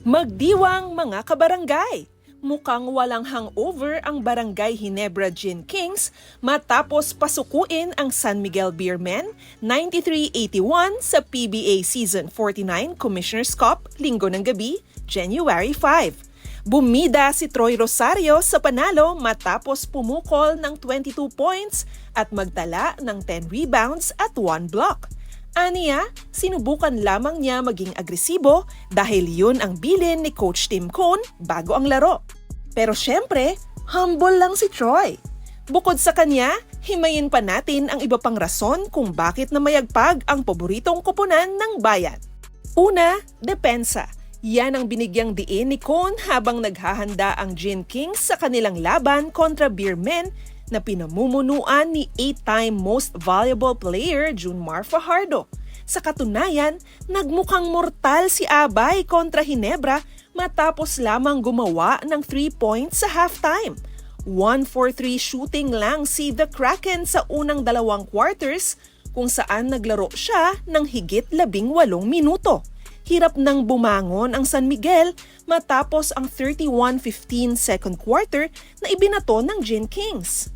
Magdiwang mga kabarangay! Mukhang walang hangover ang Barangay Ginebra Gin Kings matapos pasukuin ang San Miguel Beermen 93-81 sa PBA Season 49 Commissioner's Cup linggo ng gabi, January 5. Bumida si Troy Rosario sa panalo matapos pumukol ng 22 points at magtala ng 10 rebounds at 1 block. Aniya, sinubukan lamang niya maging agresibo dahil yun ang bilin ni Coach Tim Cone bago ang laro. Pero syempre, humble lang si Troy. Bukod sa kanya, himayin pa natin ang iba pang rason kung bakit namayagpag ang paboritong koponan ng bayan. Una, depensa. Yan ang binigyang diin ni Cone habang naghahanda ang Gin Kings sa kanilang laban kontra Beermen na pinamumunuan ni 8-time Most Valuable Player Junmar Fajardo. Sa katunayan, nagmukhang mortal si Abay kontra Ginebra matapos lamang gumawa ng 3 points sa halftime. 1-for-3 shooting lang si The Kraken sa unang 2 quarters kung saan naglaro siya ng higit 18 minuto. Hirap nang bumangon ang San Miguel matapos ang 31-15 second quarter na ibinato ng Gin Kings.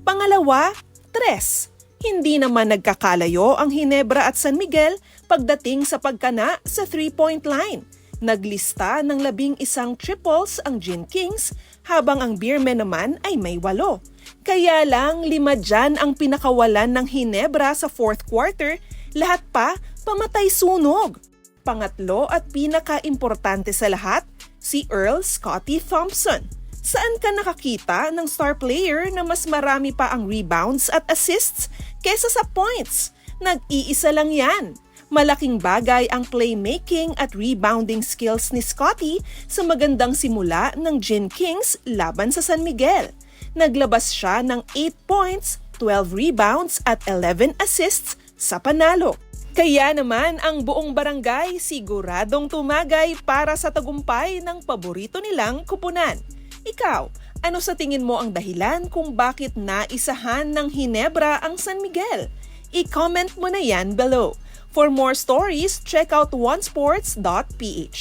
Pangalawa, 3. Hindi naman nagkakalayo ang Ginebra at San Miguel pagdating sa pagkana sa 3-point line. Naglista ng 11 triples ang Gin Kings habang ang Beermen naman ay may 8. Kaya lang 5 dyan ang pinakawalan ng Ginebra sa 4th quarter, lahat pa pamatay sunog. Pangatlo at pinaka-importante sa lahat, si Earl Scottie Thompson. Saan ka nakakita ng star player na mas marami pa ang rebounds at assists kesa sa points? Nag-iisa lang yan. Malaking bagay ang playmaking at rebounding skills ni Scottie sa magandang simula ng Gin Kings laban sa San Miguel. Naglabas siya ng 8 points, 12 rebounds at 11 assists sa panalo. Kaya naman ang buong barangay siguradong tumagay para sa tagumpay ng paborito nilang kupunan. Ikaw, ano sa tingin mo ang dahilan kung bakit naisahan ng Ginebra ang San Miguel? I-comment mo na yan below. For more stories, check out onesports.ph.